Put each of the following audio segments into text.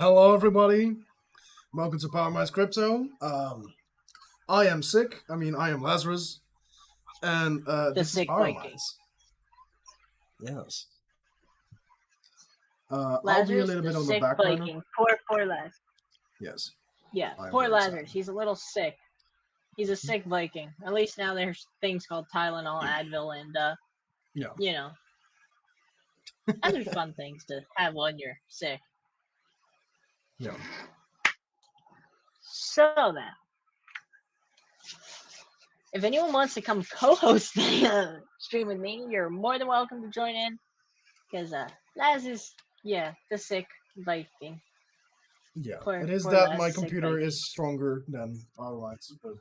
Hello, everybody. Welcome to Powermines Crypto. I am sick. I am Lazzeruz, and The this is sick Viking. Powermines. Yes. I'll be a Lazzeruz, little the bit on the sick back burner. Viking. Poor Laz. Yes. Yeah, I am poor very Lazzeruz. excited. He's a little sick. He's a sick Viking. At least now there's things called Tylenol, Advil, and Yeah. other fun things to have when you're sick. Yeah. So then, if anyone wants to come co-host the stream with me, you're more than welcome to join in. Because Laz is, the sick Viking. Yeah. Poor It is that Laz, my sick computer Viking. is stronger than Powermines, but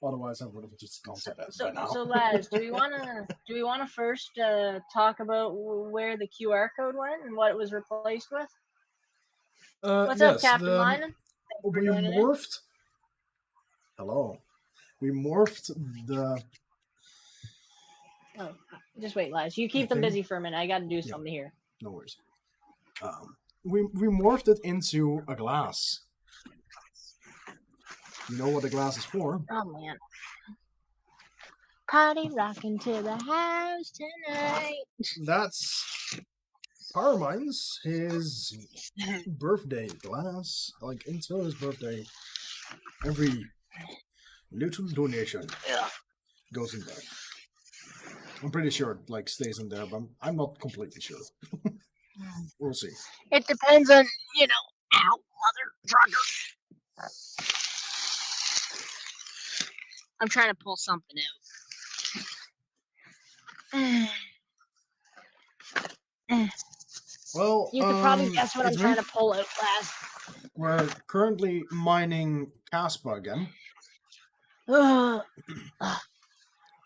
otherwise I would have just gone to bed by now. So Laz, do we wanna first talk about where the QR code went and what it was replaced with? What's up, Yes. Captain Lyman? We morphed. Hello. We morphed the. Oh, just wait, Laz. You keep them busy for a minute. I got to do something here. No worries. We morphed it into a glass. You know what the glass is for? Oh man. Party rocking to the house tonight. That's Powermines, his birthday glass. Like until his birthday, every little donation goes in there. I'm pretty sure it like stays in there, but I'm not completely sure. We'll see. It depends on, ow, mother trucker. I'm trying to pull something out. Well, you could probably guess what I'm trying to pull out, Laz. We're currently mining kaspa again.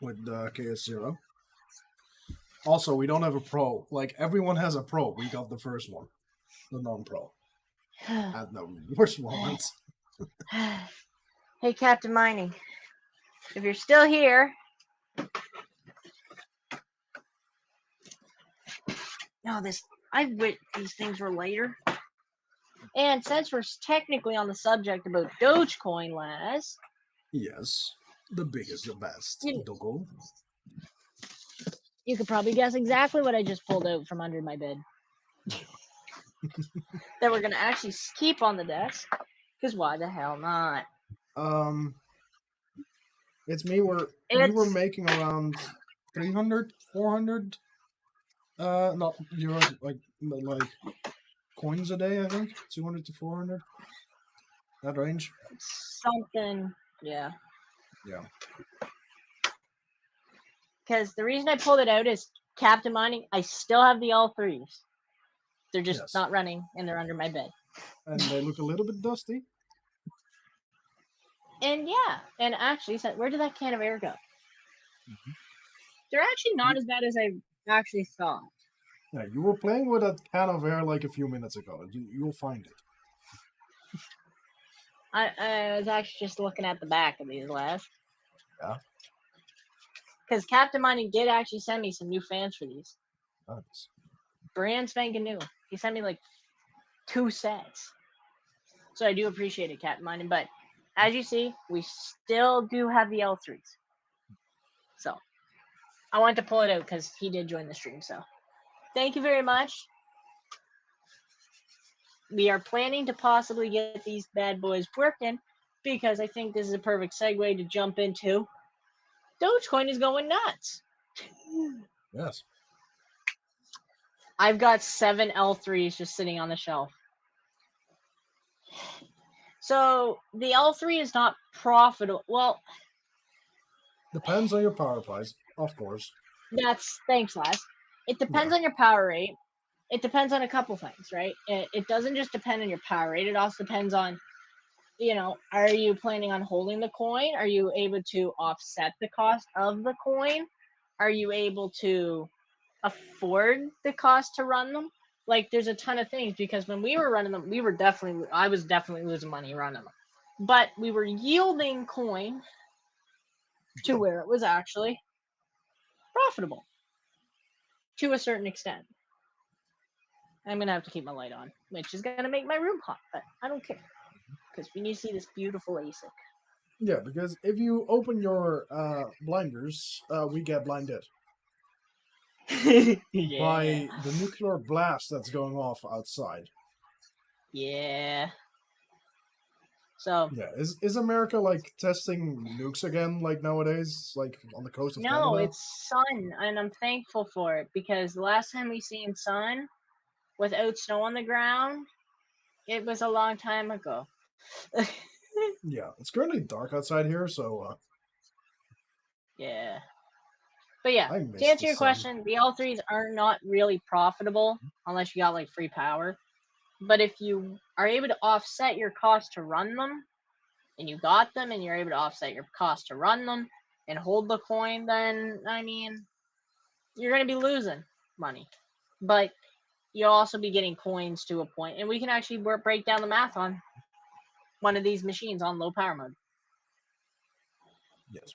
With the KS0. Also, we don't have a pro. Like, everyone has a pro. We got the first one. The non-pro. At the worst moments. Hey, Captain Mining. If you're still here... No, I wish these things were later. And since we're technically on the subject about Dogecoin, Laz... Yes. The biggest, the best. Doggo. You could probably guess exactly what I just pulled out from under my bed. That we're going to actually keep on the desk. Because why the hell not? It's me. We were making around 300, 400, not euros, like coins a day, I think. 200 to 400. That range. Something, yeah. Yeah. Because the reason I pulled it out is Captain Mining, I still have the L3s. They're just not running, and they're under my bed. And they look a little bit dusty. And and actually, where did that can of air go? Mm-hmm. They're actually not as bad as I actually thought. Yeah, you were playing with that can of air like a few minutes ago. You'll find it. I was actually just looking at the back of these last. Yeah. Because Captain Mining did actually send me some new fans for these. Nice. Brand spanking new. He sent me like 2 sets. So I do appreciate it, Captain Mining. But as you see, we still do have the L3s. So I wanted to pull it out because he did join the stream. So thank you very much. We are planning to possibly get these bad boys working because I think this is a perfect segue to jump into Dogecoin is going nuts. Yes. I've got 7 L3s just sitting on the shelf. So the L3 is not profitable. Well, depends on your power price, of course. Thanks, Laz. It depends on your power rate. It depends on a couple things, right? It doesn't just depend on your power rate. It also depends on, are you planning on holding the coin? Are you able to offset the cost of the coin? Are you able to afford the cost to run them? Like, there's a ton of things, because when we were running them, I was definitely losing money running them. But we were yielding coin to where it was actually profitable to a certain extent. I'm gonna have to keep my light on, which is gonna make my room hot, but I don't care because we need to see this beautiful asic. Yeah, because if you open your blinders, we get blinded Yeah. by the nuclear blast that's going off outside. Yeah. So Yeah, is America like testing nukes again, like nowadays, like on the coast of no, Canada? it's sun, and I'm thankful for it because the last time we seen sun without snow on the ground, it was a long time ago. Yeah, it's currently dark outside here, so Yeah. But yeah, I to miss the answer your sun. question, the L3s are not really profitable unless you got like free power. But if you are able to offset your cost to run them, and you got them, and you're able to offset your cost to run them and hold the coin, then I mean, you're going to be losing money. But you'll also be getting coins to a point, and we can actually break down the math on one of these machines on low power mode. Yes.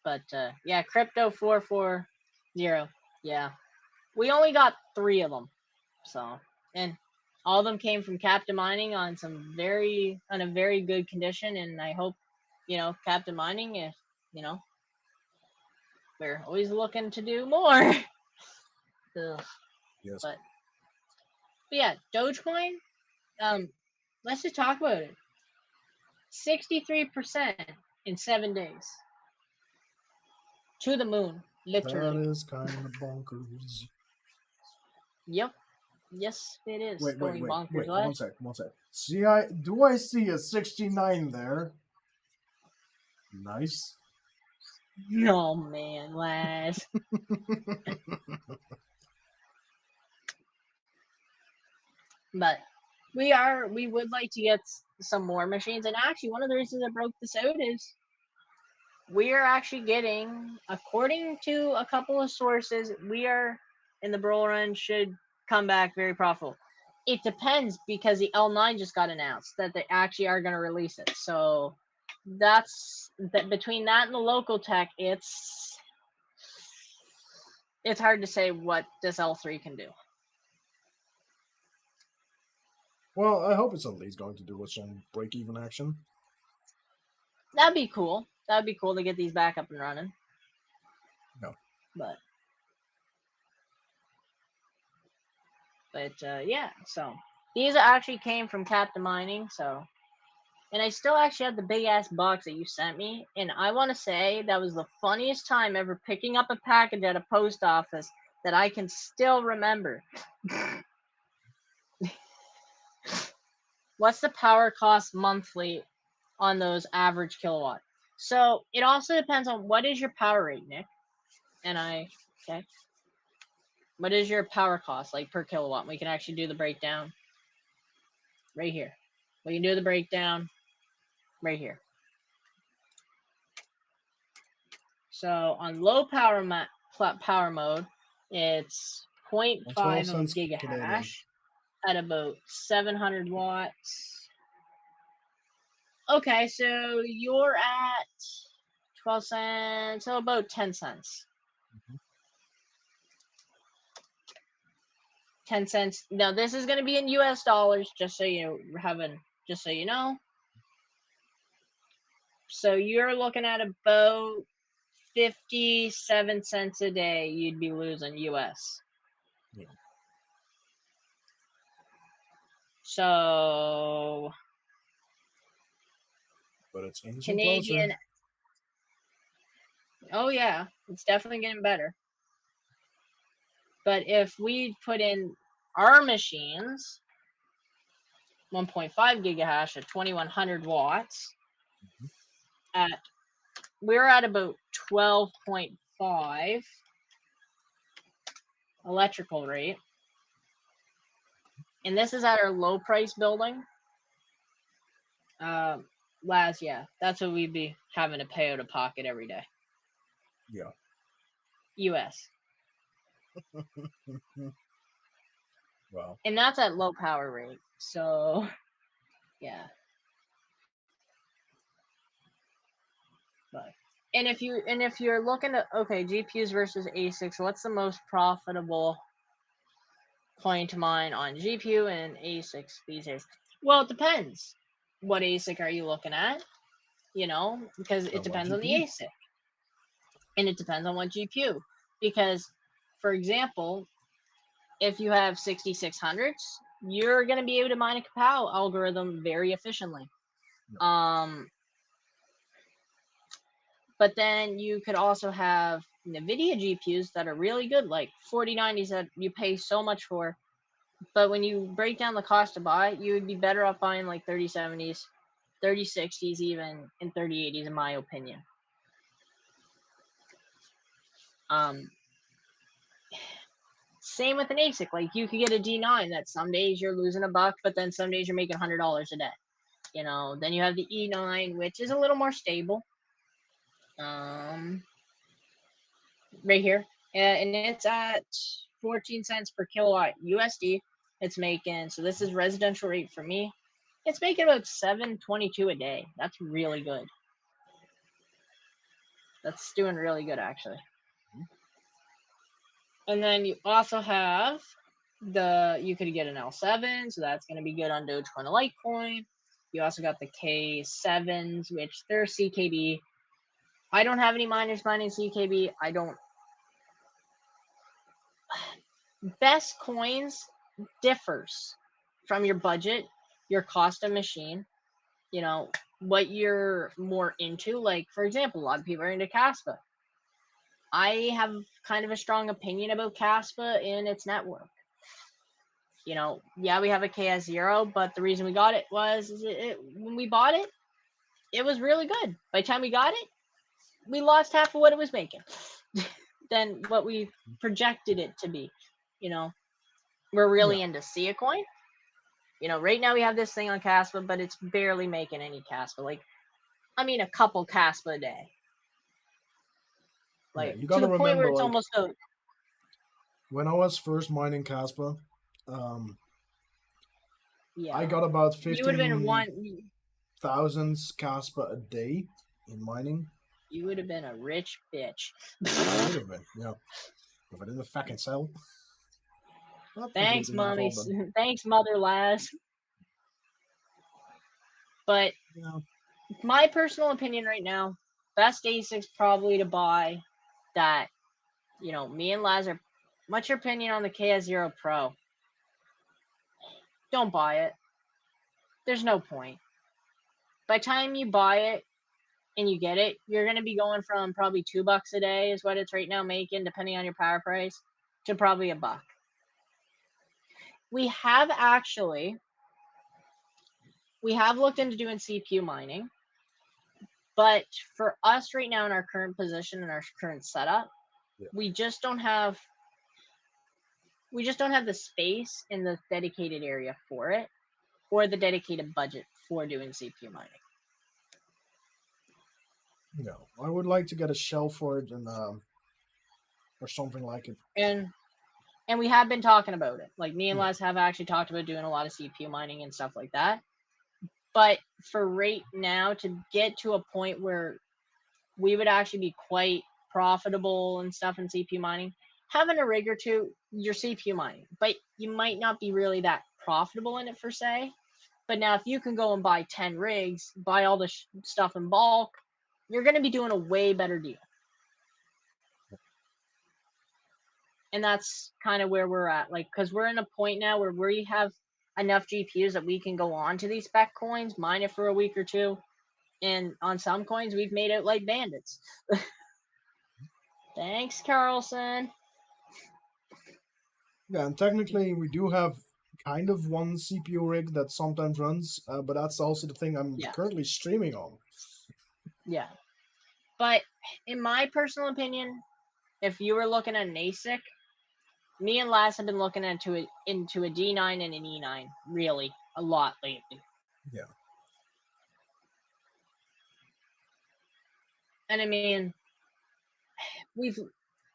But yeah, crypto 440. Yeah, we only got 3 of them. So, and all of them came from Captain Mining on a very good condition, and I hope, Captain Mining, if we're always looking to do more. Ugh. Yes. But yeah, Dogecoin. Let's just talk about it. 63% in 7 days. To the moon, That literally. is kind of bonkers. Yep. Yes, it is Wait, going bonkers. one Last. sec, one sec. See, I see a 69 there? Nice. No man, last. But we would like to get some more machines, and actually one of the reasons I broke this out is we are actually getting, according to a couple of sources, we are in the bull run should come back very profitable. It depends because the L9 just got announced that they actually are going to release it. So that's that between that and the local tech, it's hard to say what this L3 can do. Well, I hope it's at least going to do with some break-even action. That'd be cool. That'd be cool to get these back up and running. No. But yeah, so these actually came from Captain Mining, so. And I still actually have the big ass box that you sent me. And I want to say that was the funniest time ever picking up a package at a post office that I can still remember. What's the power cost monthly on those average kilowatt? So it also depends on what is your power rate, Nick. Okay. What is your power cost like per kilowatt? We can actually do the breakdown right here. We can do the breakdown right here. So on low power power mode, it's 0.5 of a gigahash Canadian. at about 700 watts. Okay, so you're at 12 cents, so about 10 cents. Mm-hmm. 10 cents. Now this is going to be in US dollars, just so you know. So you're looking at about 57 cents a day you'd be losing US. Yeah. So But it's inching Canadian. closer. Oh yeah, it's definitely getting better. But if we put in our machines, 1.5 gigahash at 2100 watts, Mm-hmm. we're at about 12.5 electrical rate. And this is at our low price building. Laz, yeah, that's what we'd be having to pay out of pocket every day. Yeah. US. Wow. And that's at low power rate. So, yeah. But And if you're looking at, okay, GPUs versus ASICs, what's the most profitable coin to mine on GPU and ASICs these days? Well, it depends. What ASIC are you looking at? You know, because it What depends on the GPU? ASIC, and it depends on what GPU. Because, for example, if you have 6600s, you're going to be able to mine a Kapow algorithm very efficiently. But then you could also have NVIDIA GPUs that are really good, like 4090s that you pay so much for. But when you break down the cost to buy, you would be better off buying like 3070s, 3060s even, and 3080s in my opinion. Same with an ASIC. Like you could get a D9 that some days you're losing $1, but then some days you're making $100 a day. You know, then you have the E9, which is a little more stable. Right here, and it's at 14 cents per kilowatt USD. It's making, so this is residential rate for me. It's making about $7.22 a day. That's really good. That's doing really good actually. And then you also have you could get an L7, so that's going to be good on Dogecoin and Litecoin. You also got the K7s, which they're CKB. I don't have any miners mining CKB. Best coins differs from your budget, your cost of machine, you know, what you're more into. Like, for example, a lot of people are into Kaspa. I have kind of a strong opinion about Kaspa and its network. You know, yeah, we have a KS0, but the reason we got it was when we bought it, it was really good. By the time we got it, we lost half of what it was making than what we projected it to be. You know, we're really into Sia coin. You know, right now we have this thing on Kaspa, but it's barely making any Kaspa. Like, I mean, a couple Kaspa a day. Like, you to gotta the point where remember, it's like, almost a... when I was first mining Kaspa, Yeah. I got about You would have been 15,000 Kaspa a day in mining. You would have been a rich bitch. I would have been, yeah. If I didn't fucking sell. Thanks, mommy. Thanks, mother Laz. But my personal opinion right now, best ASICs probably to buy that, you know, me and Laz are... What's your opinion on the KS0 Pro? Don't buy it. There's no point. By the time you buy it and you get it, you're going to be going from probably $2 a day is what it's right now making, depending on your power price, to probably $1. We have looked into doing CPU mining, but for us right now in our current position and our current setup, we just don't have the space in the dedicated area for it, or the dedicated budget for doing CPU mining. No, I would like to get a shell for it and or something like it. And we have been talking about it. Like, me and Les have actually talked about doing a lot of CPU mining and stuff like that. But for right now, to get to a point where we would actually be quite profitable and stuff in CPU mining, having a rig or two, you're CPU mining, but you might not be really that profitable in it per se. But now if you can go and buy 10 rigs, buy all the stuff in bulk, you're going to be doing a way better deal. And that's kind of where we're at. Like, because we're in a point now where we have enough GPUs that we can go on to these spec coins, mine it for a week or two. And on some coins, we've made it like bandits. Thanks, Carlson. Yeah, and technically we do have kind of one CPU rig that sometimes runs, but that's also the thing I'm currently streaming on. Yeah. But in my personal opinion, if you were looking at an ASIC, me and Lass have been looking into a D9 and an E9 really a lot lately. Yeah. And I mean,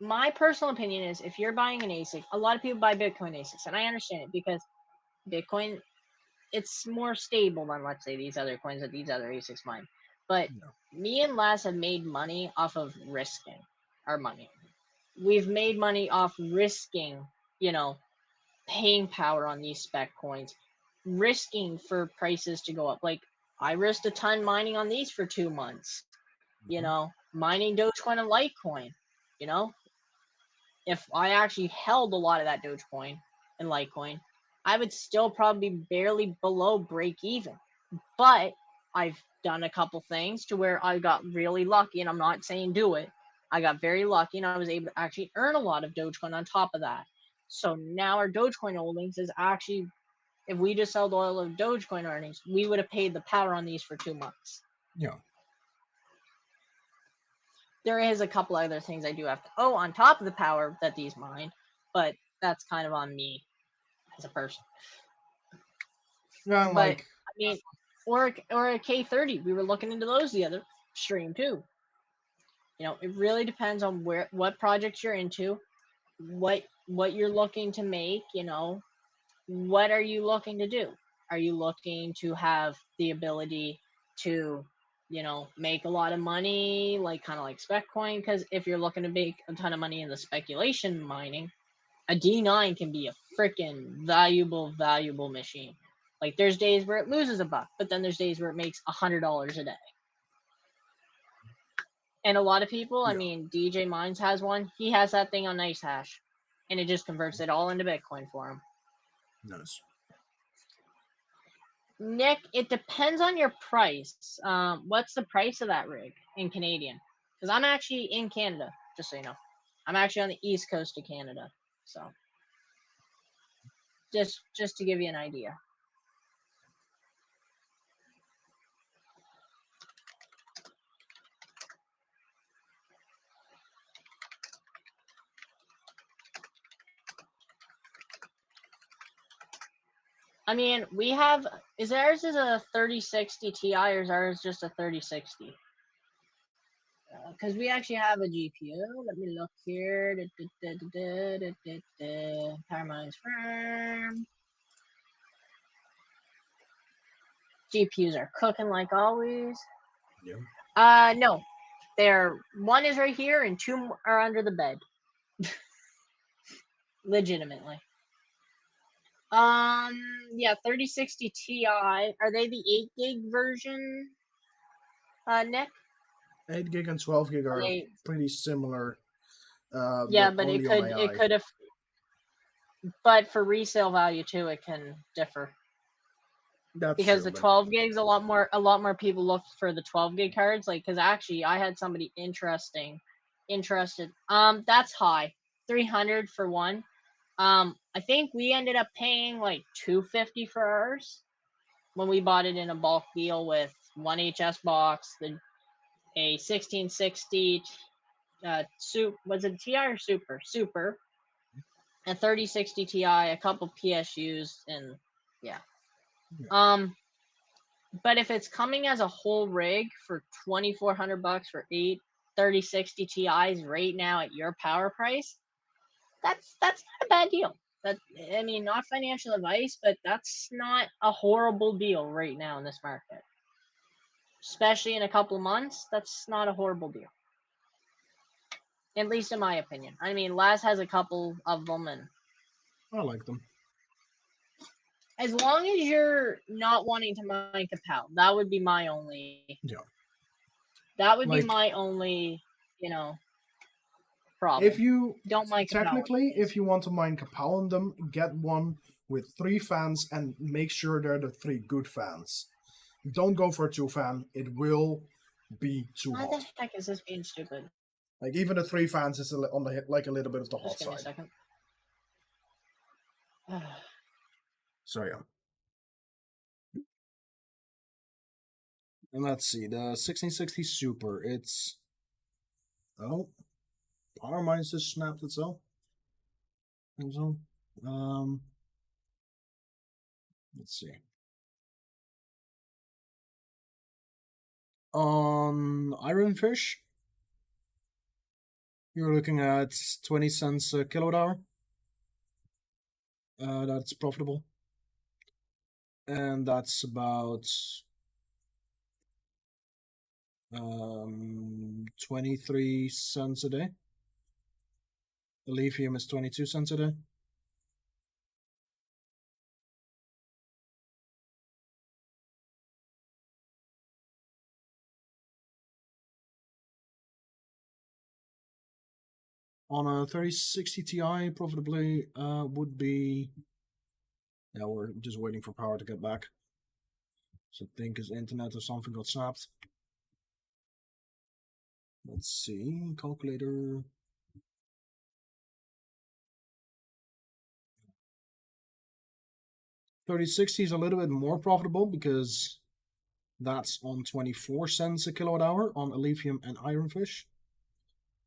my personal opinion is, if you're buying an ASIC, a lot of people buy Bitcoin ASICs, and I understand it because Bitcoin, it's more stable than, let's say, these other coins that these other ASICs mine. But Yeah. me and Laz have made money off of risking our money. We've made money off risking, paying power on these spec coins, risking for prices to go up. Like I risked a ton mining on these for 2 months, mining Dogecoin and Litecoin. If I actually held a lot of that Dogecoin and Litecoin, I would still probably be barely below break even. But I've done a couple things to where I got really lucky, and I'm not saying do it. I got very lucky, and I was able to actually earn a lot of Dogecoin on top of that. So now our Dogecoin holdings is actually, if we just sold all of Dogecoin earnings, we would have paid the power on these for 2 months. Yeah. There is a couple other things I do have to owe on top of the power that these mine, but that's kind of on me as a person. Yeah, But like I mean, or a K30. We were looking into those the other stream too. It really depends on what projects you're into, what you're looking to make. What are you looking to do? Are you looking to have the ability to, make a lot of money, like kind of like spec coin? Because if you're looking to make a ton of money in the speculation mining, a D9 can be a freaking valuable machine. Like there's days where it loses $1, but then there's days where it makes $100 a day. And a lot of people, I mean, DJ Mines has one. He has that thing on Nice Hash, and it just converts it all into Bitcoin for him. Nice. Nick, it depends on your price. What's the price of that rig in Canadian? Because I'm actually in Canada, just so you know. I'm actually on the east coast of Canada, so just to give you an idea. I mean, we have, ours is a 3060 Ti or is ours just a 3060? Because we actually have a GPU. Let me look here. Powermines firm. GPUs are cooking like always. Yeah. No. One is right here and two are under the bed. Legitimately. Yeah, 3060 Ti. Are they the 8 gig version, Nick? 8 gig and 12 gig are pretty similar. Yeah, but it could have. But for resale value too, it can differ. That's because true, the 12 gigs, a lot more people look for the 12 gig cards. Like, because actually, I had somebody interested. That's high, 300 for one. I think we ended up paying like $250 for ours when we bought it in a bulk deal with one HS box, a 1660 was it TI or Super, a 3060 Ti, a couple PSUs, and yeah. But if it's coming as a whole rig for $2,400 for 3060 Ti's right now at your power price, that's not a bad deal. I mean, not financial advice, but that's not a horrible deal right now in this market. Especially in a couple of months, that's not a horrible deal. At least in my opinion. I mean, Laz has a couple of them, and I like them. As long as you're not wanting to mine Capel, that would be my only. Yeah. That would be my only, problem. If you don't mine technically, if you want to mine Capel on them, get one with 3 fans and make sure they're the 3 good fans. Don't go for a 2 fan; it will be too hot. Why the heck is this being stupid? Like even the 3 fans is on the like a little bit of the hot Just give me side. a second. So yeah. And let's see, the 1660 Super, it's... Oh, Powermines just snapped itself. So, let's see. On Ironfish, you're looking at 20 cents a kilowatt hour. That's profitable. And that's about 23 cents a day. The lithium is 22 cents a day. On a 3060 Ti, profitably would be. Yeah, we're just waiting for power to get back. So I think his internet or something got snapped. Let's see, calculator. $3060 is a little bit more profitable because that's on 24 cents a kilowatt hour on lithium and ironfish,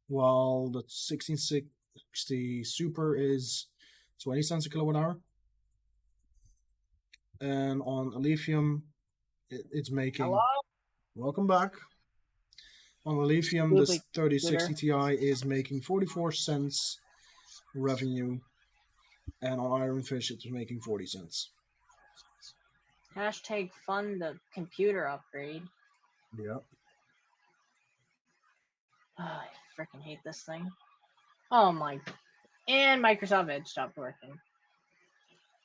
while the 1660 Super is 20 cents a kilowatt hour. And on lithium, it's making. Hello? Welcome back. On lithium, this 3060 Ti is making 44 cents revenue, and on ironfish, it's making 40 cents. Hashtag fund the computer upgrade. Yeah. Oh, I freaking hate this thing. Oh my. And Microsoft Edge stopped working.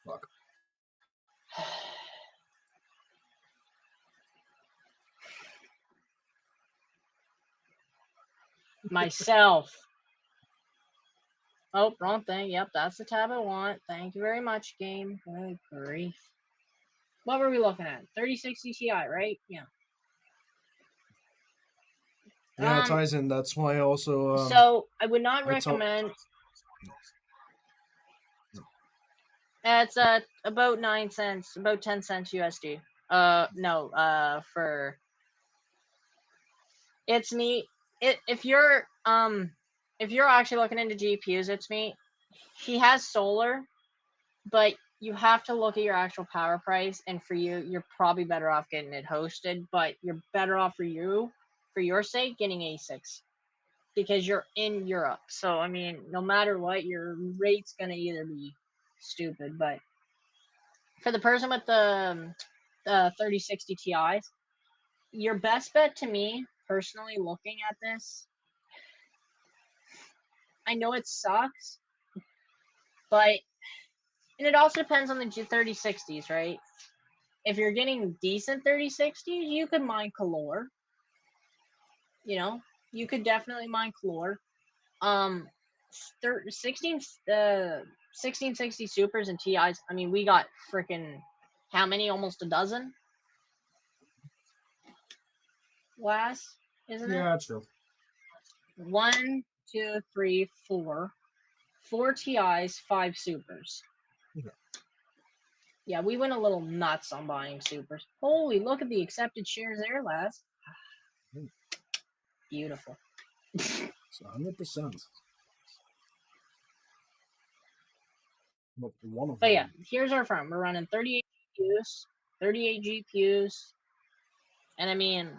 Fuck. Myself. Oh, wrong thing. Yep, that's the tab I want. Thank you very much, game. Good grief. What were we looking at? 3060 Ti, right? Yeah. Yeah, it ties in. That's why I also. So I would not recommend. It's about 9 cents, about 10 cents USD. No, for it's neat. If you're actually looking into GPUs, it's me. He has solar, but you have to look at your actual power price, and for you, you're probably better off getting it hosted, but you're better off for your sake, getting ASICs because you're in Europe. So I mean, no matter what, your rate's gonna either be stupid, but for the person with the 3060 Ti's, your best bet to me, personally looking at this, I know it sucks, but and it also depends on the 3060s, right? If you're getting decent 3060s, you could mine Calor. You know, you could definitely mine Calor. 1660 Supers and TIs. I mean, we got freaking how many? Almost a dozen. Last, isn't it? Yeah, true. 1, 2, 3, 4. 4 TIs, 5 Supers. Okay. Yeah, we went a little nuts on buying Supers. Holy, look at the accepted shares there, Laz. Beautiful. It's 100%. Not one of But them. yeah, here's our farm. We're running 38 GPUs, and I mean,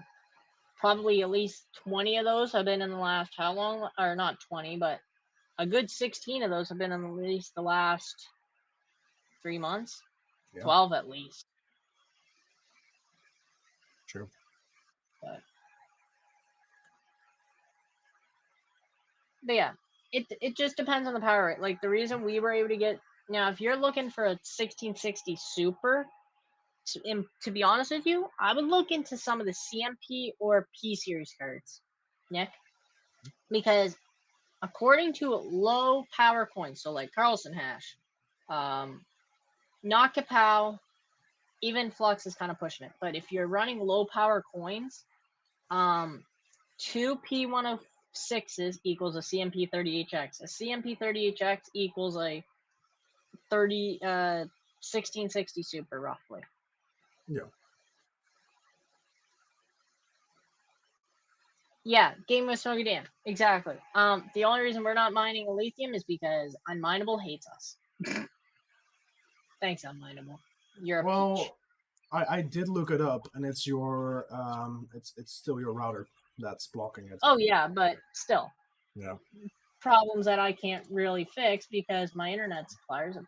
probably at least 20 of those have been in the last how long? Or not 20, but a good 16 of those have been in at least the last 3 months. Yeah. 12 at least. True. But yeah, it just depends on the power rate. Like the reason we were able to get now, if you're looking for a 1660 Super, to be honest with you, I would look into some of the CMP or P series cards, Nick, because according to low power coins, so like Carlson Hash, not Kapow, even Flux is kind of pushing it. But if you're running low power coins, 2 P106s equals a CMP 30HX. A CMP 30HX equals a 1660 Super, roughly. Yeah. Yeah, game with Smoky Dan. Exactly. The only reason we're not mining lithium is because Unmineable hates us. Thanks, Unmineable. You're a peach. I did look it up, and it's your it's still your router that's blocking it. Oh yeah, but still. Yeah. Problems that I can't really fix because my internet suppliers are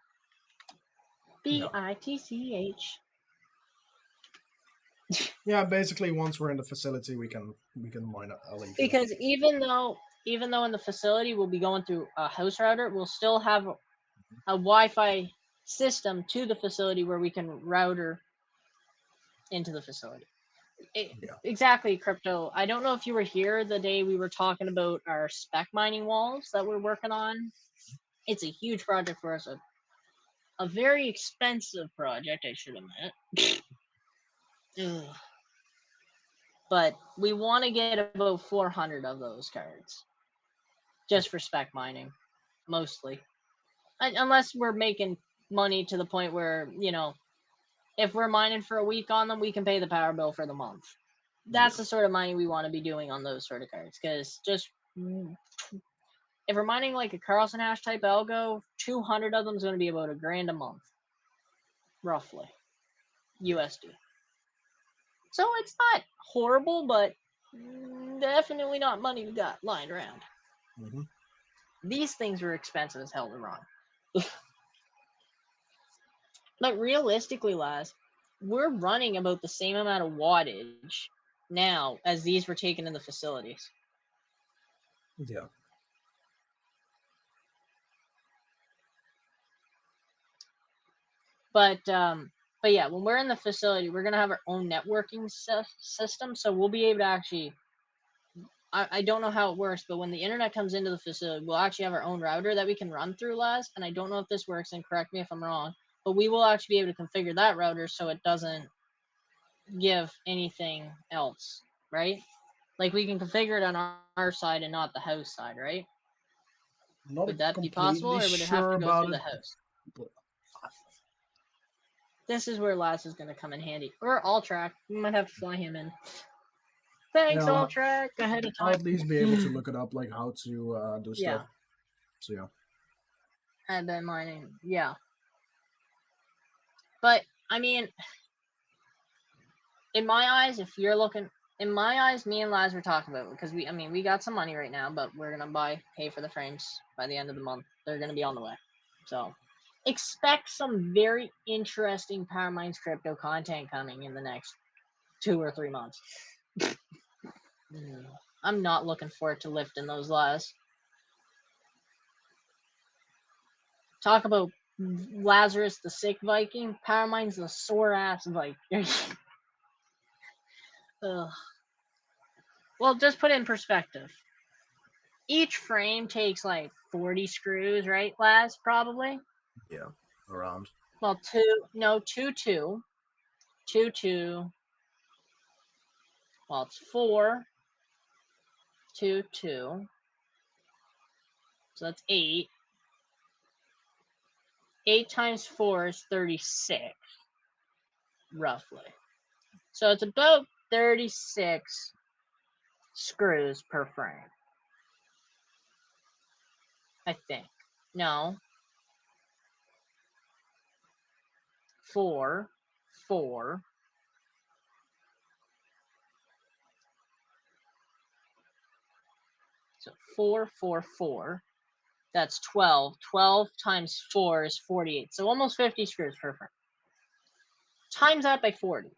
BITCH. Yeah, basically, once we're in the facility, we can mine a leaf. Because even though in the facility we'll be going through a house router, we'll still have a Wi-Fi system to the facility where we can router into the facility. Exactly, Crypto. I don't know if you were here the day we were talking about our spec mining walls that we're working on. It's a huge project for us. A very expensive project, I should admit. Ugh. But we want to get about 400 of those cards. Just for spec mining. Mostly. Unless we're making money to the point where, if we're mining for a week on them, we can pay the power bill for the month. That's the sort of mining we want to be doing on those sort of cards. Because if we're mining like a Carlson hash type algo, 200 of them is going to be about $1,000 a month. Roughly. USD. So it's not horrible, but definitely not money we got lying around. Mm-hmm. These things were expensive as hell to run. But realistically, Laz, we're running about the same amount of wattage now as these were taken in the facilities. Yeah. But yeah, when we're in the facility, we're gonna have our own networking system, so we'll be able to actually. I don't know how it works, but when the internet comes into the facility, we'll actually have our own router that we can run through, Laz. And I don't know if this works, and correct me if I'm wrong, but we will actually be able to configure that router so it doesn't give anything else, right? Like we can configure it on our side and not the host side, right? Would that be possible, or would it have to go through the host? This is where Laz is going to come in handy. Or Alltrack. We might have to fly him in. Thanks, Alltrack. Ahead of time. I'll at least be able to look it up, like how to do stuff. So yeah. I've been mining. Yeah. But I mean, in my eyes, if you're looking, in my eyes, me and Laz were talking about it because we got some money right now, but we're gonna pay for the frames by the end of the month. They're gonna be on the way. So expect some very interesting Powermines crypto content coming in the next 2 or 3 months. I'm not looking forward to lifting those Laz. Talk about Lazzeruz the sick Viking. Powermines the sore ass Viking. Well, just put it in perspective. Each frame takes like 40 screws, right, Laz? Probably. Yeah, around. Well, 2. Well, it's 4. 2. So that's 8. 8 times 4 is 36, roughly. So it's about 36 screws per frame. I think. No. 4. So 4. That's 12. 12 times 4 is 48. So almost 50 screws per frame. Times that by 40.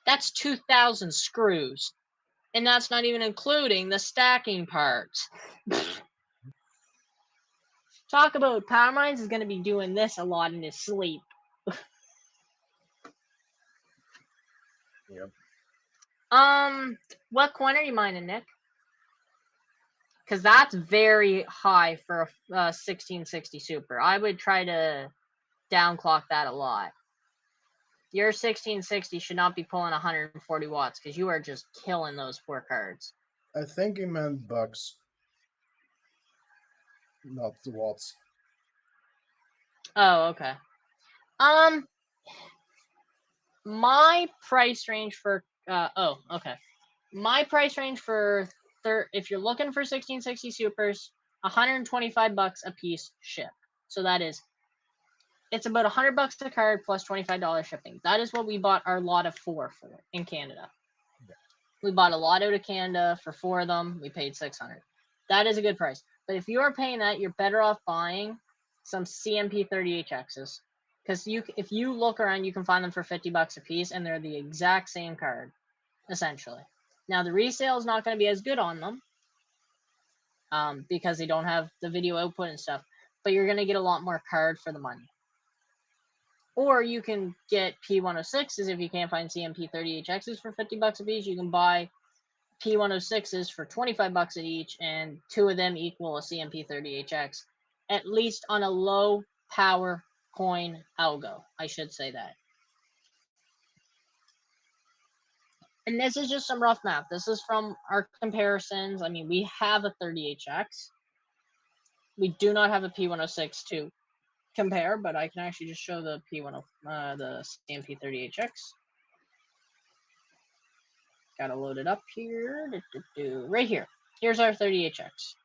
That's 2,000 screws. And that's not even including the stacking parts. Talk about Powermines is going to be doing this a lot in his sleep. Yep. What coin are you mining, Nick? Because that's very high for a 1660 Super. I would try to downclock that a lot. Your 1660 should not be pulling 140 watts because you are just killing those poor cards. I think he meant bucks, not the watts. Oh, okay. My price range for my price range for if you're looking for 1660 Supers, $125 a piece ship. So that is, it's about $100 a card plus $25 shipping. That is what we bought our lot of 4 for in Canada. Yeah. We bought a lot out of Canada for 4 of them. We paid $600. That is a good price. But if you are paying that, you're better off buying some CMP 30HXs. Because if you look around, you can find them for $50 a piece, and they're the exact same card, essentially. Now, the resale is not going to be as good on them, because they don't have the video output and stuff, but you're going to get a lot more card for the money. Or you can get P106s if you can't find CMP 30HXs for $50 a piece. You can buy P106s for $25 each, and 2 of them equal a CMP 30HX, at least on a low power coin algo. I should say that. And this is just some rough math. This is from our comparisons. I mean, we have a 30HX. We do not have a P106 to compare, but I can actually just show the the CMP 30HX. Gotta load it up here. Right here. Here's our 30HX.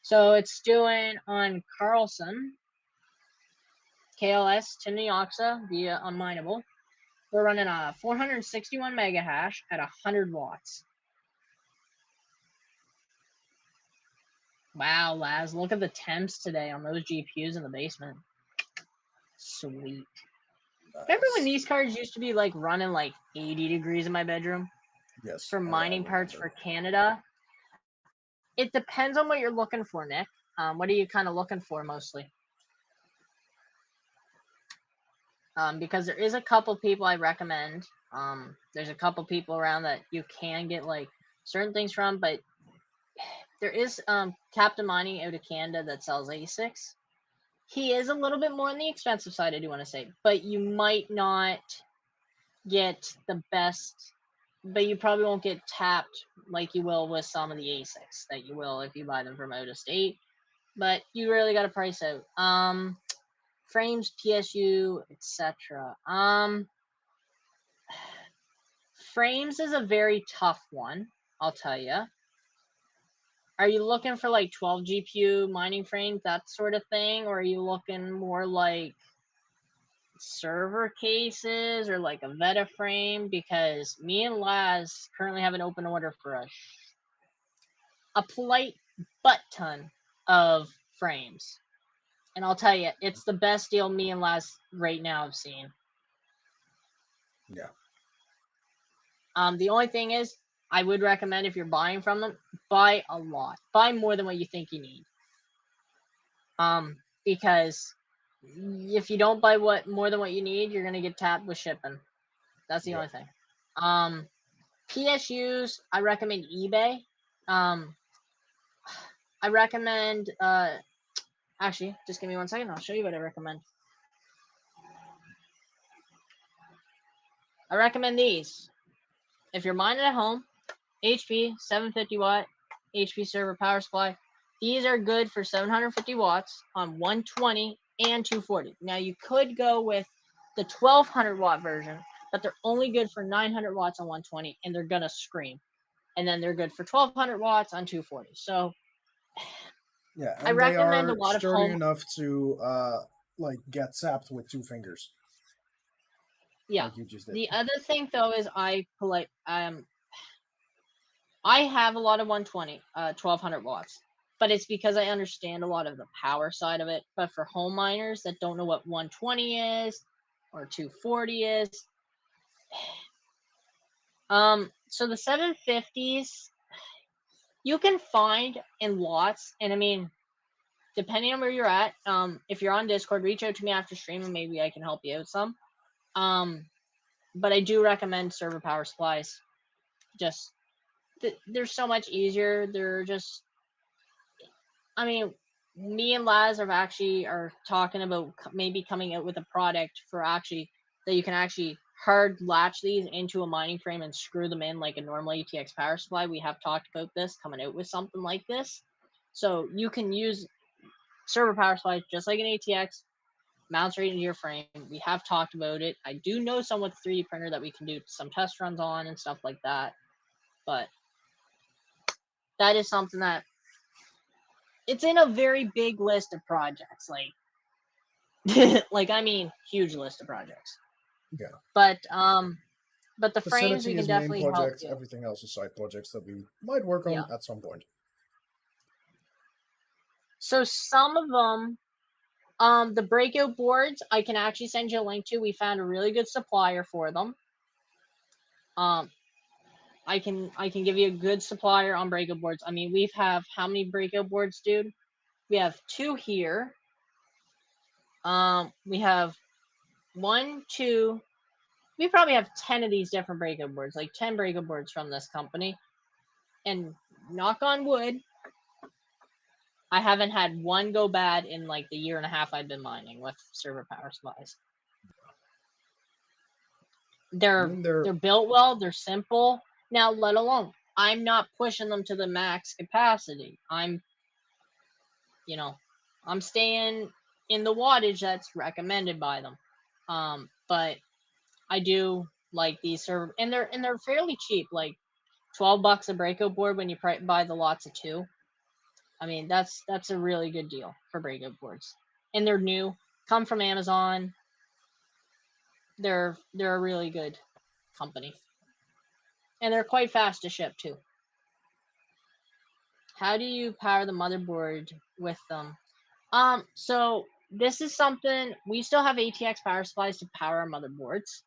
So it's doing on Carlson, KLS, Timnioxa via Unmineable. We're running a 461 mega hash at 100 watts. Wow, Laz, look at the temps today on those GPUs in the basement. Sweet. Nice. Remember when these cards used to be like running like 80 degrees in my bedroom? Yes. For mining parts for Canada? It depends on what you're looking for, Nick. What are you kind of looking for mostly? Because there is a couple people I recommend. There's a couple people around that you can get like certain things from, but there is Captain Mining out of Canada that sells ASICs. He is a little bit more on the expensive side, I do want to say, but you might not get the best, but you probably won't get tapped like you will with some of the ASICs that you will if you buy them from out of state. But you really got to price out. Frames, PSU, etc. Frames is a very tough one, I'll tell you. Are you looking for like 12 GPU mining frames, that sort of thing? Or are you looking more like server cases or like a Veta frame? Because me and Laz currently have an open order for a polite butt ton of frames. And I'll tell you, it's the best deal me and Laz right now have seen. Yeah. The only thing is, I would recommend if you're buying from them, buy a lot. Buy more than what you think you need. Because if you don't buy more than what you need, you're gonna get tapped with shipping. That's the only thing. PSUs, I recommend eBay. I recommend actually, just give me 1 second, I'll show you what I recommend. I recommend these. If you're mining at home, HP 750 watt HP server power supply. These are good for 750 watts on 120 and 240. Now you could go with the 1200 watt version, but they're only good for 900 watts on 120, and they're gonna scream. And then they're good for 1200 watts on 240. So yeah, and I recommend they are a lot of sturdy enough to like get zapped with 2 fingers. Yeah. Like you just did. The other thing though is I have a lot of 120, 1200 watts, but it's because I understand a lot of the power side of it. But for home miners that don't know what 120 is or 240 is, so the 750s you can find in lots, and I mean, depending on where you're at, if you're on Discord, reach out to me after stream and maybe I can help you out some. But I do recommend server power supplies. Just they're so much easier. They're just, I mean, me and Laz are talking about maybe coming out with a product for actually that you can actually hard latch these into a mining frame and screw them in like a normal ATX power supply. We have talked about this, coming out with something like this. So you can use server power supplies just like an ATX, mounts right into your frame. We have talked about it. I do know someone with a 3D printer that we can do some test runs on and stuff like that. But that is something that it's in a very big list of projects. Like, like I mean, huge list of projects. Yeah. But the frames we can definitely main project, help you. Everything else is side projects that we might work on at some point. So some of them The breakout boards, I can actually send you a link to. We found a really good supplier for them. I can give you a good supplier on breakout boards. I mean, we have how many breakout boards, dude? We have 2 here. We have 1, 2. We probably have 10 of these different breakout boards, like 10 breakout boards from this company. And knock on wood, I haven't had one go bad in like the year and a half I've been mining with server power supplies. They're built well, they're simple. Now, let alone, I'm not pushing them to the max capacity. I'm staying in the wattage that's recommended by them. But I do like these server, and they're fairly cheap, like $12 a breakout board when you buy the lots of 2. I mean, that's a really good deal for breakout boards, and they're new, come from Amazon. They're a really good company, and they're quite fast to ship too. How do you power the motherboard with them? So this is something, we still have ATX power supplies to power our motherboards.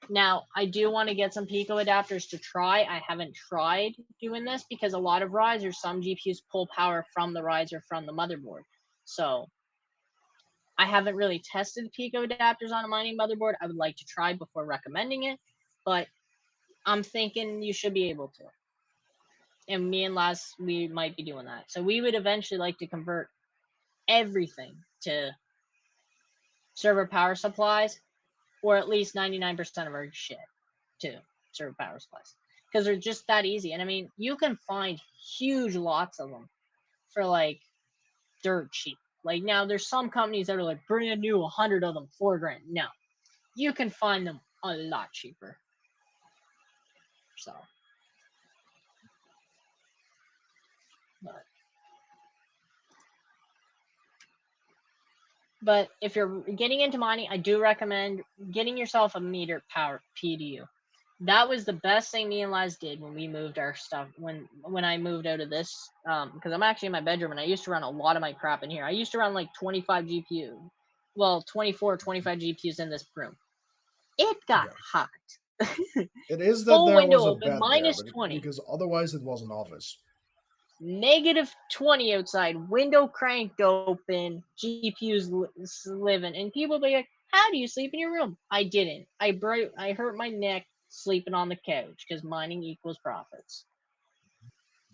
Now, I do want to get some Pico adapters to try. I haven't tried doing this because a lot of risers, some GPUs pull power from the riser from the motherboard. So I haven't really tested the Pico adapters on a mining motherboard. I would like to try before recommending it, but I'm thinking you should be able to. And me and Laz, we might be doing that. So we would eventually like to convert everything to server power supplies, or at least 99% of our shit to server power supplies, because they're just that easy. And I mean, you can find huge lots of them for like dirt cheap. Like, now there's some companies that are like brand new, 100 of them, $4,000. No, you can find them a lot cheaper. So, but if you're getting into mining, I do recommend getting yourself a meter power PDU. That was the best thing me and Laz did when we moved our stuff, when I moved out of this, because I'm actually in my bedroom and I used to run a lot of my crap in here. I used to run like 25 GPU, well, 24, 25 GPUs in this room. It got hot. It is that full there window was a open, bed minus there, 20. because otherwise it was an office. Negative 20 outside, window cranked open, GPUs living, and people be like, "How do you sleep in your room?" I didn't. I hurt my neck sleeping on the couch because mining equals profits.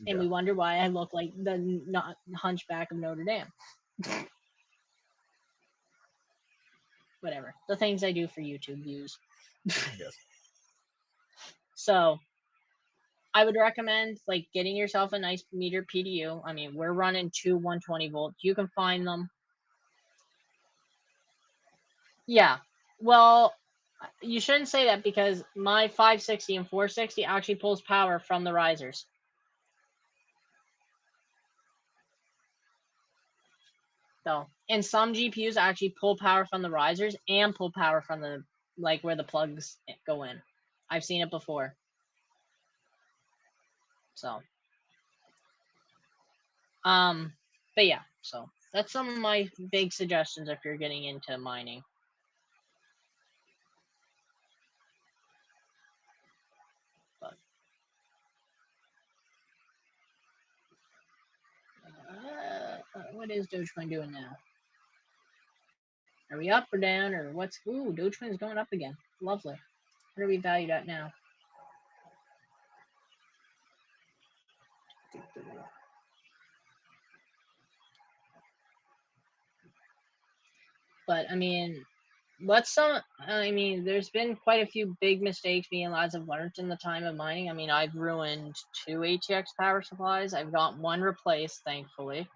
And we wonder why I look like the hunchback of Notre Dame. Whatever. The things I do for YouTube views. Yes. So, I would recommend like getting yourself a nice meter PDU. I mean, we're running 2 120 volt. You can find them. Yeah. Well, you shouldn't say that because my 560 and 460 actually pulls power from the risers. So, and some GPUs actually pull power from the risers and pull power from the, like, where the plugs go in. I've seen it before. So, but yeah, so that's some of my big suggestions if you're getting into mining. But, what is Dogecoin doing now? Are we up or down, or what's? Ooh, Dogecoin's going up again. Lovely. What are we valued at now? But I mean, there's been quite a few big mistakes me and Lads have learned in the time of mining. I mean, I've ruined 2 ATX power supplies. I've got 1 replaced, thankfully.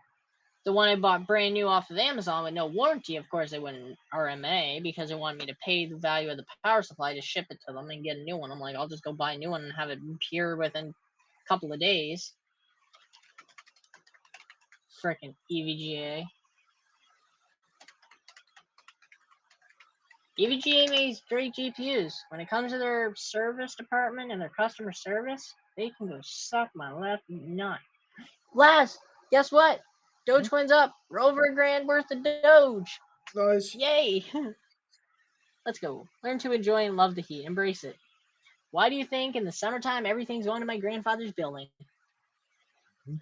The one I bought brand new off of Amazon with no warranty, of course, they wouldn't RMA because they wanted me to pay the value of the power supply to ship it to them and get a new one. I'm like, I'll just go buy a new one and have it here within a couple of days. Frickin' EVGA. EVGA makes great GPUs. When it comes to their service department and their customer service, they can go suck my left nut. Laz, guess what? Dogecoin's up. We're over $1,000 worth of Doge. Nice. Yay! Let's go. Learn to enjoy and love the heat. Embrace it. Why do you think in the summertime everything's going to my grandfather's building?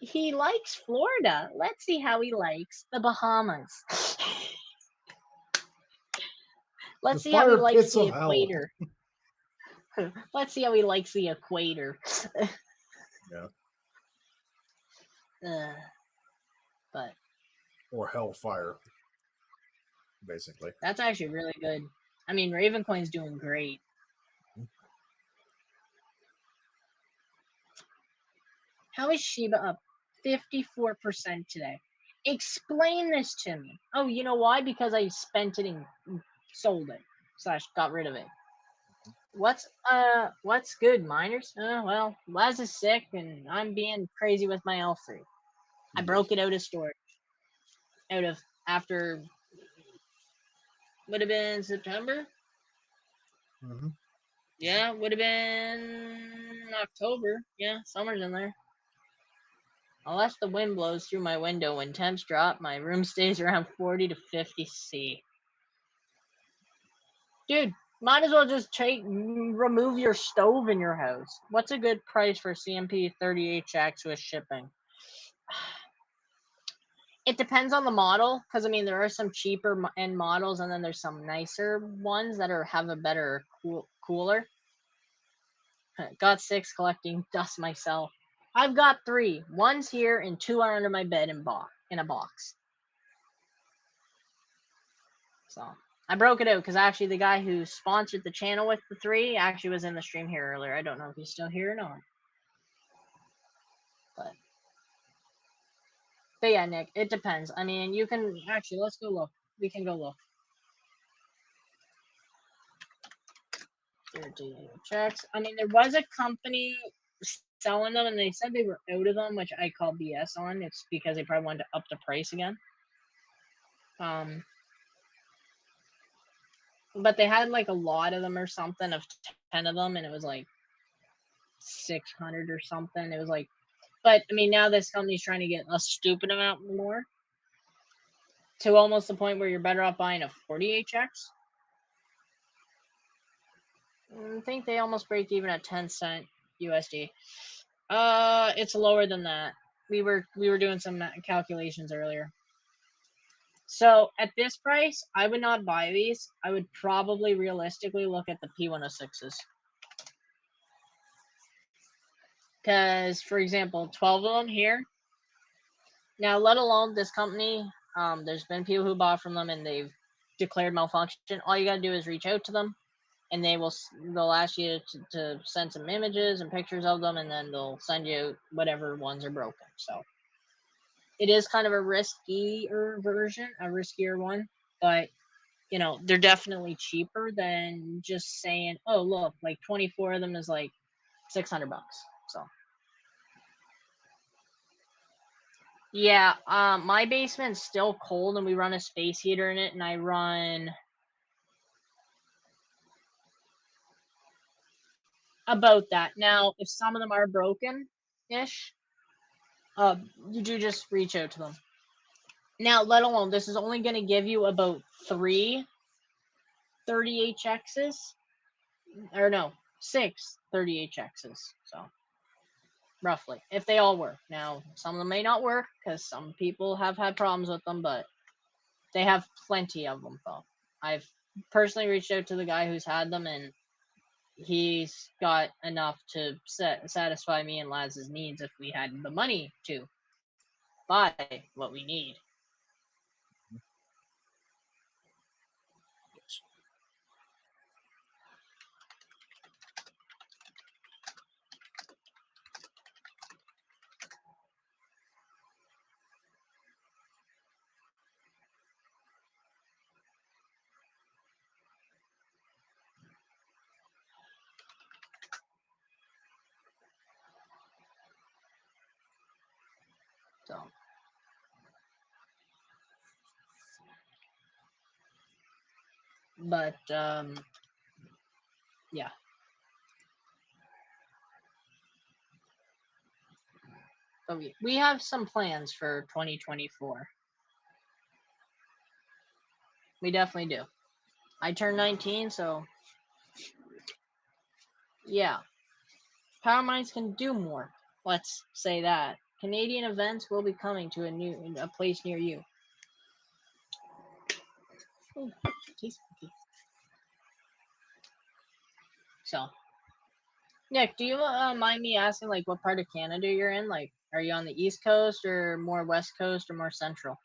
He likes Florida. Let's see how he likes the Bahamas. Let's see how he fire likes pits the of hell. equator. Let's see how he likes the equator. Yeah. But Or hellfire, basically. that's actually really good. I mean, Ravencoin's doing great. How is Shiba up 54% today? Explain this to me. Oh, you know why? Because I spent it and sold it / got rid of it. What's good, miners? Well, Laz is sick and I'm being crazy with my L3. I broke it out of storage. After would have been September. Yeah, would have been October. Yeah, summer's in there. Unless the wind blows through my window when temps drop, my room stays around 40 to 50 C. Dude, might as well just remove your stove in your house. What's a good price for CMP 30HX with shipping? It depends on the model, because I mean there are some cheaper end models, and then there's some nicer ones that have a better cooler. Got 6 collecting dust myself. I've got 3. One's here and 2 are under my bed in a box. So I broke it out because actually the guy who sponsored the channel with the 3 actually was in the stream here earlier. I don't know if he's still here or not. But yeah, Nick, it depends. I mean, you can actually, let's go look. We can go look. Checks. I mean, there was a company selling them, and they said they were out of them, which I call BS on. It's because they probably wanted to up the price again. But they had like a lot of them or something, of 10 of them, and it was like 600 or something. It was like, but I mean, now this company's trying to get a stupid amount more, to almost the point where you're better off buying a 40HX. I think they almost break even at 10 cent USD. It's lower than that. We were doing some calculations earlier. So at this price, I would not buy these. I would probably realistically look at the P106s. Because, for example, 12 of them here. Now, let alone this company, there's been people who bought from them and they've declared malfunction. All you got to do is reach out to them, and they'll ask you to send some images and pictures of them, and then they'll send you whatever ones are broken. So it is kind of a riskier version, a riskier one, but you know, they're definitely cheaper than just saying, oh, look, like 24 of them is like $600. So yeah, my basement's still cold and we run a space heater in it, and I run about that. Now, if some of them are broken-ish, you do just reach out to them. Now, let alone, this is only going to give you about 3 30HXs, or no, 6 30HXs, so roughly, if they all work. Now, some of them may not work, because some people have had problems with them, but they have plenty of them, though. I've personally reached out to the guy who's had them, and he's got enough to satisfy me and Laz's needs if we had the money to buy what we need. So, but yeah. But we have some plans for 2024. We definitely do. I turned 19, so yeah. Powermines can do more. Let's say that. Canadian events will be coming to a place near you. Ooh, so, Nick, do you mind me asking, like, what part of Canada you're in? Like, are you on the East Coast or more West Coast or more Central?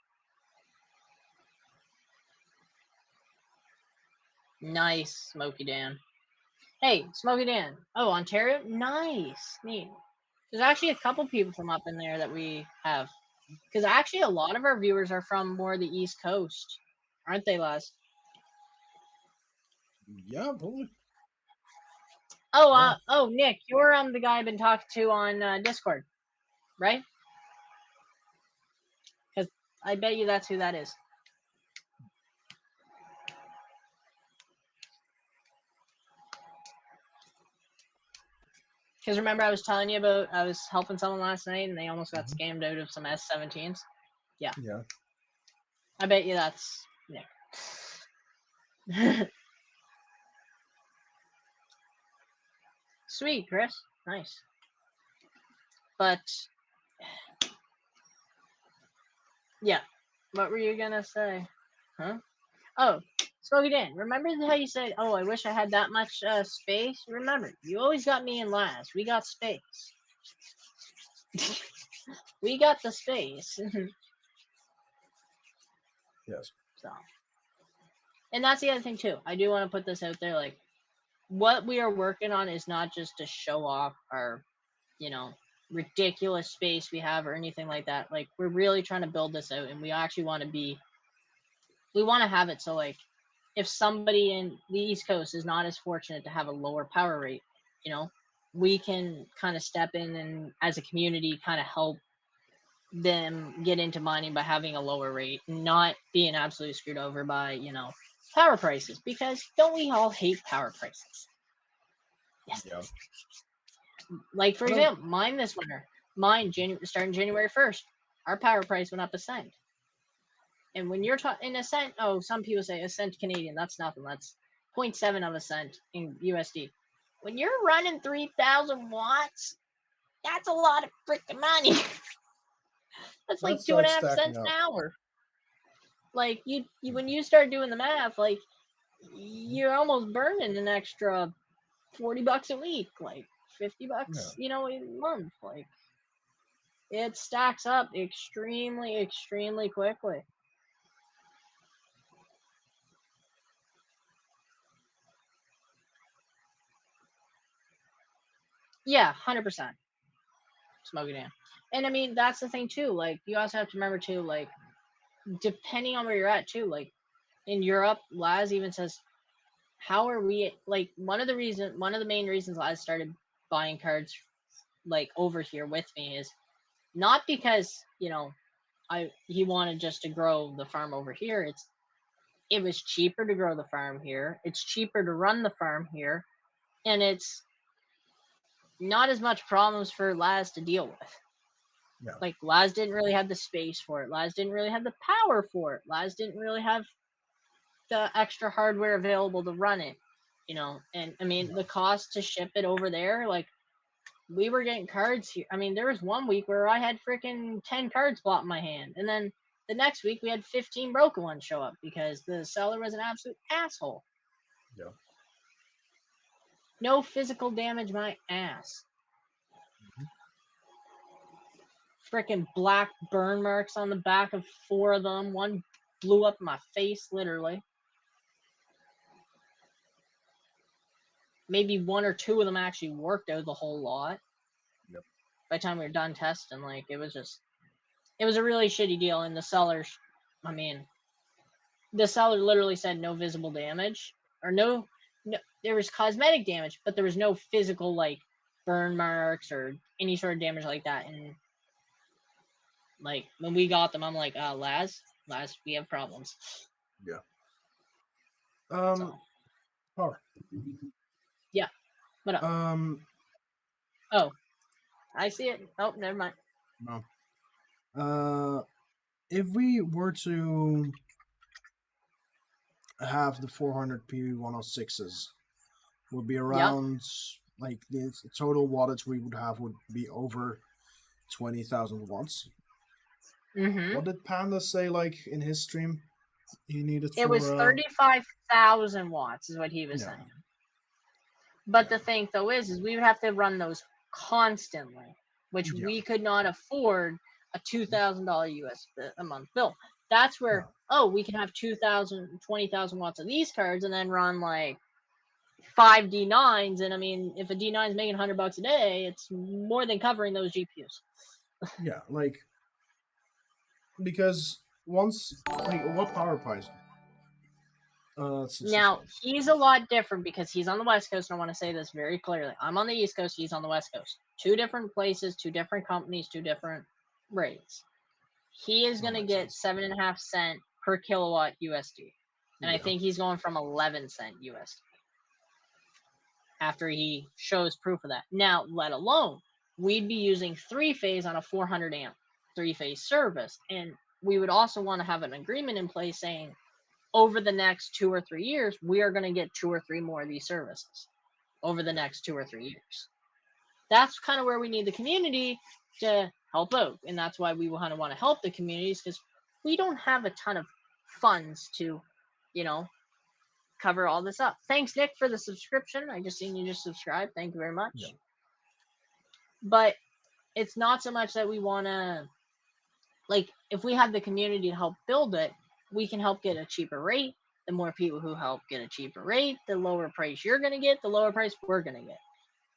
Nice, Smoky Dan. Hey, Smoky Dan. Oh, Ontario? Nice. Neat. There's actually a couple people from up in there that we have. Because actually a lot of our viewers are from more the East Coast. Aren't they, Laz? Yeah, probably. Oh, Yeah. oh, Nick, you're the guy I've been talking to on Discord, right? Because I bet you that's who that is. Because remember I was telling you about, I was helping someone last night and they almost got scammed out of some S17s? Yeah. Yeah. I bet you that's Nick. Sweet, Chris. Nice. But, yeah. What were you going to say? Huh? Oh, Smoky Dan, remember how you said, oh, I wish I had that much space? Remember, you always got me and Laz. We got space. We got the space. Yes. So, and that's the other thing, too. I do want to put this out there. Like, what we are working on is not just to show off our, ridiculous space we have or anything like that. Like, we're really trying to build this out, and we actually want to have it so, like, if somebody in the East Coast is not as fortunate to have a lower power rate, we can kind of step in and as a community kind of help them get into mining by having a lower rate, not being absolutely screwed over by, power prices. Because don't we all hate power prices? Yes. Yeah. Like, for example, mine this winter, starting January 1st, our power price went up a cent. And when you're talking a cent, oh, some people say a cent Canadian, that's nothing. That's 0.7 of a cent in USD. When you're running 3,000 watts, that's a lot of freaking money. That's like 2.5 cents an hour. Like, when you start doing the math, like, you're almost burning an extra $40 a week, like $50, a month. Like, it stacks up extremely, extremely quickly. Yeah, 100%. Smoking Dan. And I mean, that's the thing too. Like, you also have to remember too, like, depending on where you're at too, like in Europe, Laz even says, how are we, like, one of the main reasons Laz started buying cards like over here with me is not because, he wanted just to grow the farm over here. It was cheaper to grow the farm here. It's cheaper to run the farm here. And it's not as much problems for Laz to deal with. Yeah. Like, Laz didn't really have the space for it. Laz didn't really have the power for it. Laz didn't really have the extra hardware available to run it, And I mean, the cost to ship it over there, like, we were getting cards here. I mean, there was one week where I had freaking 10 cards bought in my hand. And then the next week we had 15 broken ones show up because the seller was an absolute asshole. Yeah. No physical damage, my ass. Freaking black burn marks on the back of 4 of them. One blew up my face, literally. Maybe 1 or 2 of them actually worked out the whole lot. Yep. By the time we were done testing, like, it was a really shitty deal. And the seller literally said no visible damage, or no, there was cosmetic damage, but there was no physical, like, burn marks or any sort of damage like that. And like, when we got them, I'm like, Laz, we have problems. Yeah. So. Power. Yeah. What up? Oh, I see it. Oh, never mind. No. If we were to have the 400 P106s. Would be around, like, the total wattage we would have would be over 20,000 watts. Mm-hmm. What did Panda say, like, in his stream he needed It for... was 35,000 watts is what he was saying. But the thing, though, is we would have to run those constantly, which we could not afford a $2,000 US a month bill. That's where, we can have 20,000 watts of these cards and then run like 5 D9s. And I mean, if a D9 is making $100 a day, it's more than covering those GPUs. Yeah, like, because once, like, what power price? Now, he's a lot different because he's on the West Coast, and I want to say this very clearly. I'm on the East Coast, he's on the West Coast. 2 different places, 2 different companies, 2 different rates. He is going to get 7.5 cents per kilowatt USD. And I think he's going from 11 cent USD after he shows proof of that. Now, let alone, we'd be using 3-phase on a 400 amp 3-phase service. And we would also want to have an agreement in place saying, over the next 2 or 3 years, we are going to get 2 or 3 more of these services over the next 2 or 3 years. That's kind of where we need the community to help out. And that's why we kind of want to help the communities, because we don't have a ton of funds to, cover all this up. Thanks, Nick, for the subscription. I just seen you just subscribed. Thank you very much. Yeah. But it's not so much that we want to, like, if we have the community to help build it, we can help get a cheaper rate. The more people who help get a cheaper rate, the lower price you're going to get, the lower price we're going to get.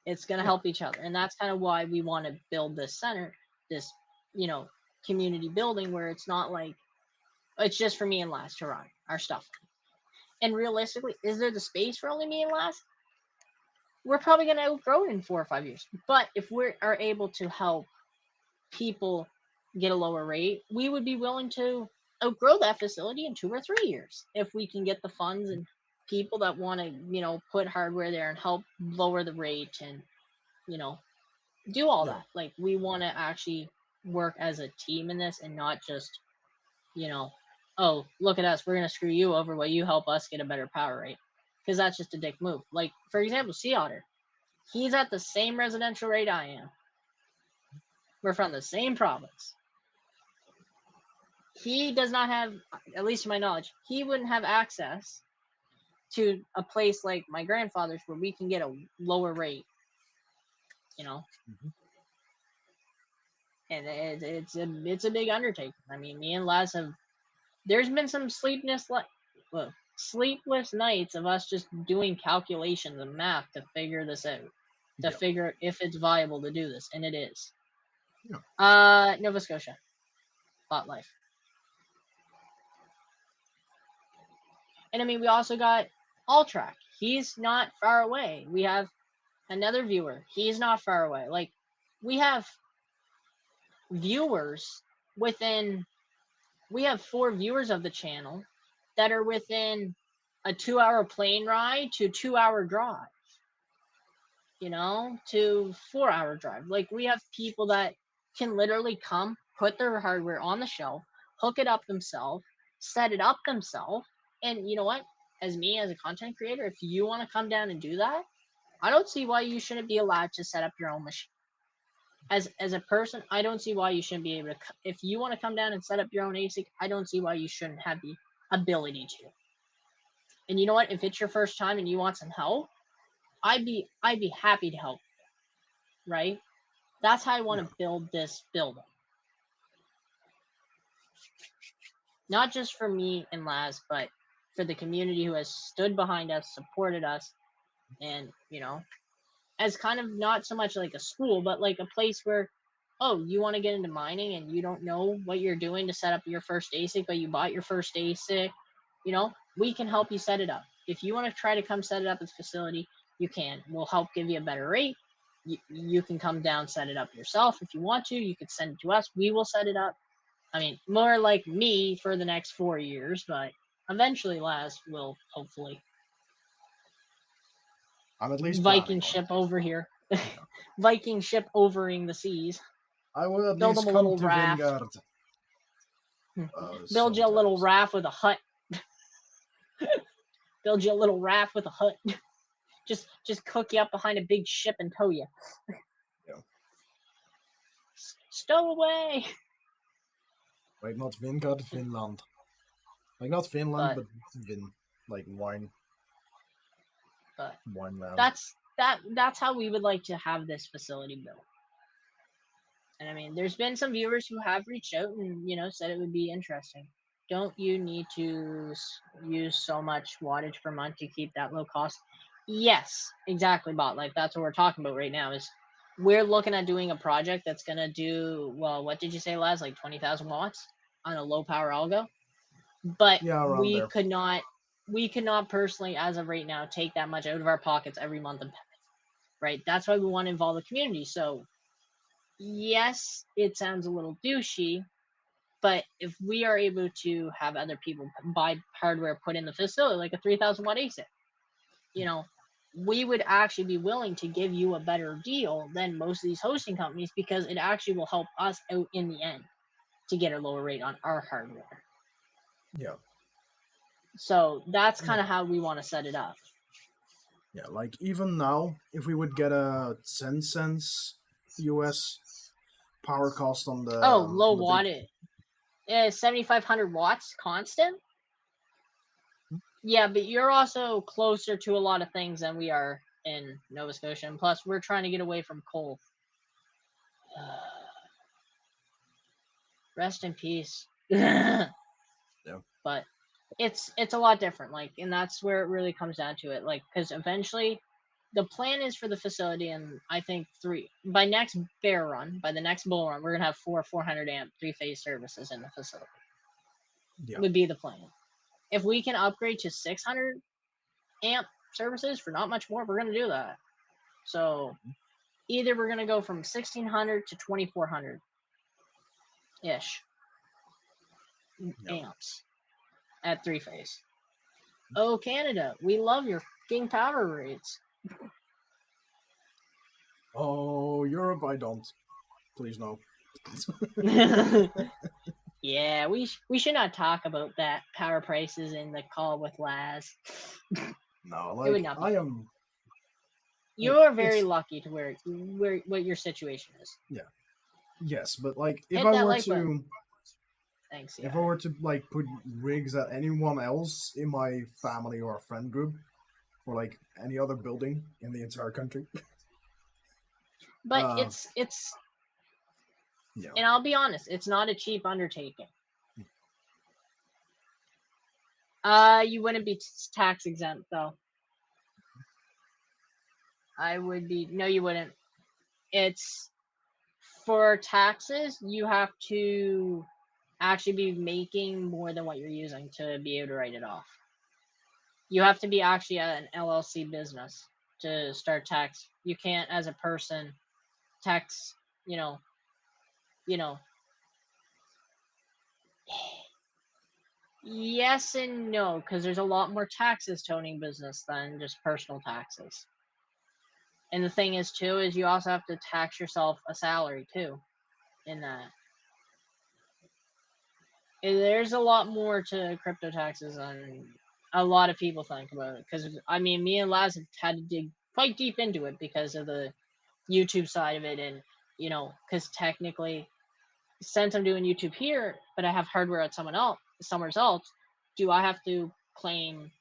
It's going to help each other. And that's kind of why we want to build this center, this, community building, where it's not like, it's just for me and Laz to run our stuff. And realistically, is there the space for only me and Laz? We're probably going to outgrow it in 4 or 5 years. But if we are able to help people get a lower rate, we would be willing to outgrow that facility in 2 or 3 years if we can get the funds and people that want to, put hardware there and help lower the rate and, do all that. Like, we want to actually work as a team in this and not just, oh, look at us, we're going to screw you over while you help us get a better power rate. Because that's just a dick move. Like, for example, Sea Otter. He's at the same residential rate I am. We're from the same province. He does not have, at least to my knowledge, he wouldn't have access to a place like my grandfather's where we can get a lower rate, And it's a big undertaking. I mean, me and Laz there's been some sleepless nights of us just doing calculations and math to figure this out, to figure if it's viable to do this, and it is. Nova Scotia, Bot Life. And I mean, we also got Alltrack. He's not far away. We have another viewer. He's not far away. Like, we have viewers within, we have 4 viewers of the channel that are within a 2-hour plane ride to 2-hour drive, to 4-hour drive. Like, we have people that can literally come, put their hardware on the shelf, hook it up themselves, set it up themselves. And you know what? As me, as a content creator, if you want to come down and do that, I don't see why you shouldn't be allowed to set up your own machine. As a person, I don't see why you shouldn't be able to. If you want to come down and set up your own ASIC, I don't see why you shouldn't have the ability to. And you know what? If it's your first time and you want some help, I'd be happy to help. Right? That's how I want to build this building. Not just for me and Laz, but for the community who has stood behind us, supported us, and, as kind of not so much like a school, but like a place where, oh, you want to get into mining and you don't know what you're doing to set up your first ASIC, but you bought your first ASIC, we can help you set it up. If you want to try to come set it up at the facility, you can. We'll help give you a better rate. You can come down, set it up yourself. If you want to, you could send it to us. We will set it up. I mean, more like me for the next 4 years, but eventually Laz will hopefully. I'm at least Viking ship over here. Viking ship overing the seas. I will at least come to Vanguard. Build you a little raft with a hut. build you a little raft with a hut. just cook you up behind a big ship and tow you. Yeah. Stow away. Like not Vingard, Finland. Like not Finland, but Vin, like wine. But wine land. That's how we would like to have this facility built. And I mean, there's been some viewers who have reached out and, you know, said it would be interesting. Don't you need to use so much wattage per month to keep that low cost? Yes, exactly, Bot. Like, that's what we're talking about right now is we're looking at doing a project that's going to do, well, what did you say, Laz? Like 20,000 watts on a low power algo? But yeah, we there. could not personally, as of right now, take that much out of our pockets every month and pay, right? That's why we want to involve the community. So yes, it sounds a little douchey, but if we are able to have other people buy hardware put in the facility, like a 3,000 watt asic, you know, we would actually be willing to give you a better deal than most of these hosting companies because it actually will help us out in the end to get a lower rate on our hardware. Yeah. So that's kind of how we want to set it up. Yeah, like even now, if we would get a 10 cents US power cost on the low wattage, 7,500 watts constant. Yeah, but you're also closer to a lot of things than we are in Nova Scotia, and plus we're trying to get away from coal. Rest in peace. Yeah. But it's a lot different, like, and that's where it really comes down to it, like, because eventually the plan is for the facility, and I think by next bear run, by the next bull run, we're gonna have 400 amp 3-phase services in the facility. Yeah. Would be the plan. If we can upgrade to 600 amp services for not much more, we're gonna do that. So either we're gonna go from 1,600 to 2,400 ish amps at 3-phase. Oh, Canada, we love your fucking power rates. Oh, Europe, I don't. Please no. Yeah, we should not talk about that power prices in the call with Laz. No, like I am. You're very lucky to where what your situation is. Yeah. Yes, but like if Hit I that were like to, button. Thanks. Yeah. if I were to like put rigs at anyone else in my family or friend group, or like any other building in the entire country. But it's. Yeah. And I'll be honest, it's not a cheap undertaking. You wouldn't be tax exempt though. I would be. No, you wouldn't. It's for taxes. You have to actually be making more than what you're using to be able to write it off. You have to be actually an LLC business to start tax. You can't, as a person, tax. Yes and no, because there's a lot more taxes to owning business than just personal taxes. And the thing is, too, is you also have to tax yourself a salary, too, in that. There's a lot more to crypto taxes than a lot of people think about it. Because, I mean, me and Laz have had to dig quite deep into it because of the YouTube side of it. And, because technically, since I'm doing YouTube here, but I have hardware at somewhere else, do I have to claim,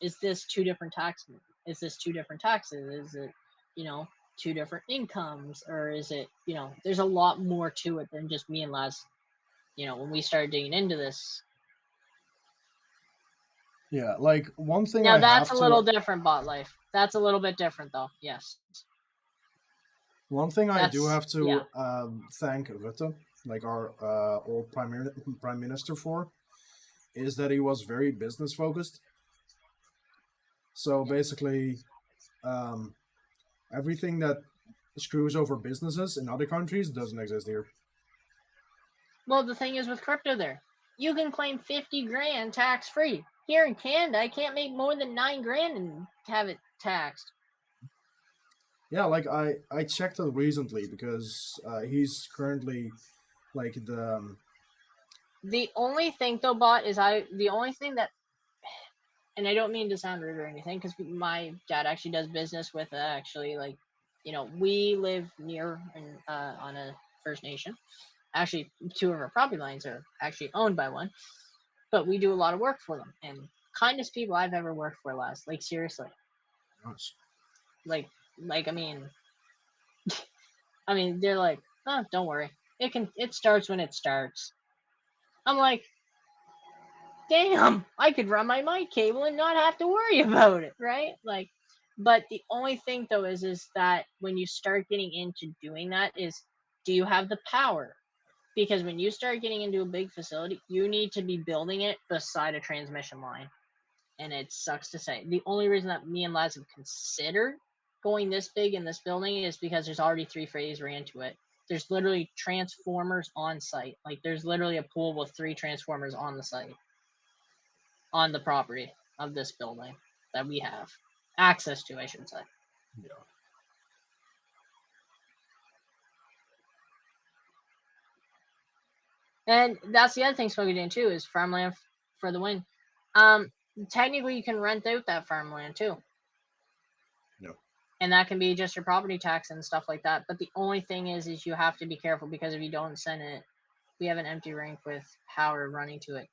is this two different taxes? Is this two different taxes? Is it, two different incomes? Or is it, there's a lot more to it than just me and Laz, when we started digging into this. Yeah, like one thing now that's a little different, Bot Life. That's a little bit different, though. Yes. One thing I do have to thank Rutte, like our old prime minister, for, is that he was very business focused. So basically, everything that screws over businesses in other countries doesn't exist here. Well, the thing is with crypto there, you can claim 50 grand tax free. Here in Canada, I can't make more than 9 grand and have it taxed. Yeah, like I checked it recently because he's currently like the only thing though, Bot, is the only thing that and I don't mean to sound rude or anything, because my dad actually does business with actually, like, we live near on a First Nation. Actually, 2 of our property lines are actually owned by one, but we do a lot of work for them. And kindest people I've ever worked for, last, like, seriously, Nice. like, I mean, they're like, oh, don't worry, it starts when it starts. I'm like, damn, I could run my mic cable and not have to worry about it, right? Like, but the only thing though is that when you start getting into doing that is, do you have the power? Because when you start getting into a big facility, you need to be building it beside a transmission line. And it sucks to say. The only reason that me and Laz have considered going this big in this building is because there's already 3-phase ran to it. There's literally transformers on site. Like, there's literally a pool with 3 transformers on the site, on the property of this building that we have access to, I should say. Yeah. And that's the other thing Smoky doing too, is farmland for the win. Technically, you can rent out that farmland too. No. And that can be just your property tax and stuff like that. But the only thing is you have to be careful, because if you don't send it, we have an empty rink with power running to it.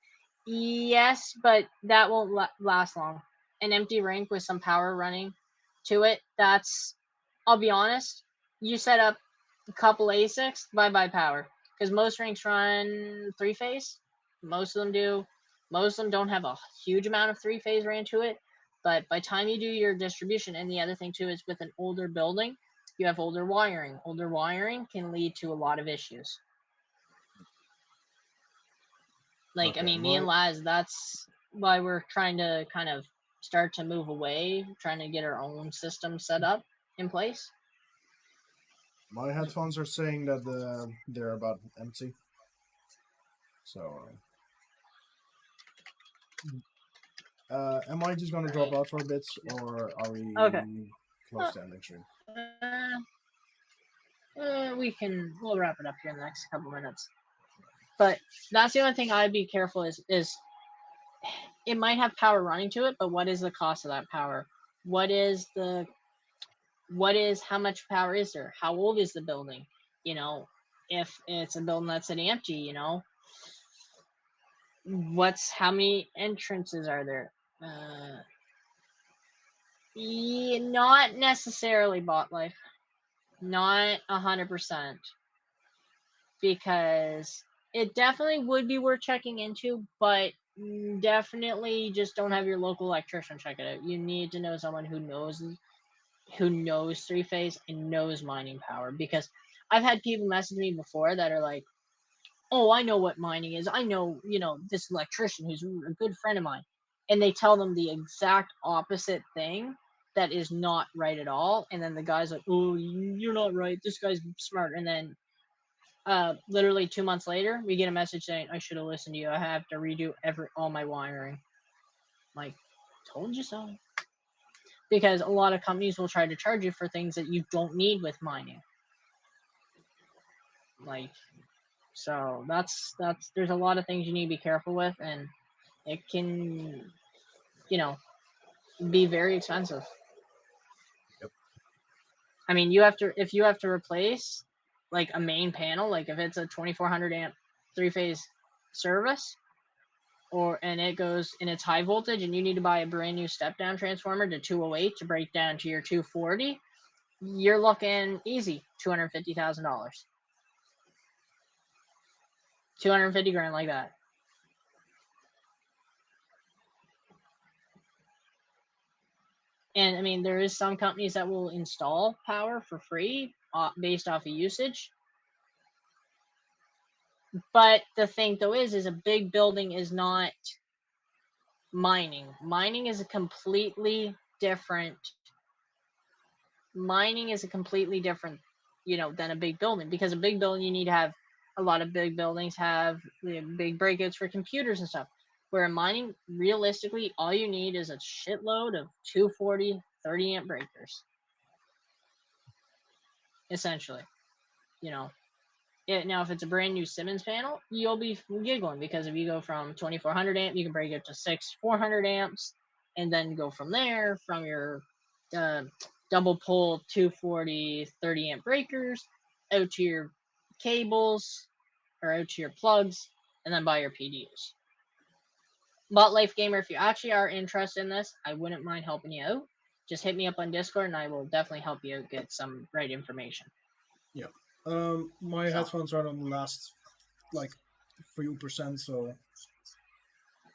Yes, but that won't last long. An empty rink with some power running to it, that's, I'll be honest, you set up a couple asics, bye-bye power. Because most rinks run 3-phase. Most of them do. Most of them don't have a huge amount of 3-phase ran to it. But by the time you do your distribution, and the other thing too is with an older building, you have older wiring. Older wiring can lead to a lot of issues. Like, Okay, me and Laz, that's why we're trying to kind of start to move away, trying to get our own system set up in place. My headphones are saying that they're about empty. So, am I just gonna drop out for a bit, or are we close to ending stream? We'll wrap it up here in the next couple minutes. But that's the only thing I'd be careful is it might have power running to it, but what is the cost of that power? How much power is there? How old is the building? If it's a building that's sitting empty, how many entrances are there? Not necessarily bot life. Not 100%. Because it definitely would be worth checking into, but definitely just don't have your local electrician check it out. You need to know someone who knows 3-phase and knows mining power, because I've had people message me before that are like, oh, I know what mining is. I know, this electrician who's a good friend of mine. And they tell them the exact opposite thing that is not right at all. And then the guy's like, oh, you're not right. This guy's smart. And then literally 2 months later, we get a message saying, I should have listened to you. I have to redo all my wiring. I'm like, told you so. Because a lot of companies will try to charge you for things that you don't need with mining. Like, so that's there's a lot of things you need to be careful with, and it can, be very expensive. Yep. If you have to replace like a main panel, like if it's a 2400 amp 3-phase service, and it goes and it's high voltage, and you need to buy a brand new step down transformer to 208 to break down to your 240, you're looking easy $250,000. 250 grand like that. And there is some companies that will install power for free based off of usage. But the thing though is a big building is not mining. Mining is a completely different, than a big building, because a big building, you need to have, a lot of big buildings have big breakouts for computers and stuff. Where in mining, realistically, all you need is a shitload of 240, 30 amp breakers. Essentially, now if it's a brand new Simmons panel, you'll be giggling, because if you go from 2400 amp, you can break it to 400 amps, and then go from there from your double pole 240 30 amp breakers out to your cables or out to your plugs, and then buy your PDUs. But Life Gamer, if you actually are interested in this, I wouldn't mind helping you out. Just hit me up on Discord, and I will definitely help you out get some right information. Yeah. My headphones are on the last like few percent, so.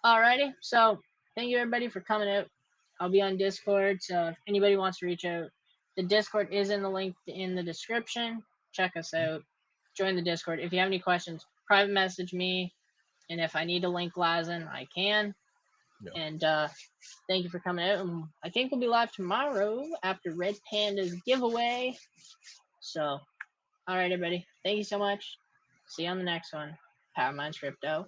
Alrighty, so thank you everybody for coming out. I'll be on Discord, so if anybody wants to reach out, the Discord is in the link in the description. Check us out. Join the Discord. If you have any questions, private message me, and if I need to link Lazen, I can. Yeah. And thank you for coming out. And I think we'll be live tomorrow after Red Panda's giveaway. So, all right, everybody. Thank you so much. See you on the next one. Powermines Crypto.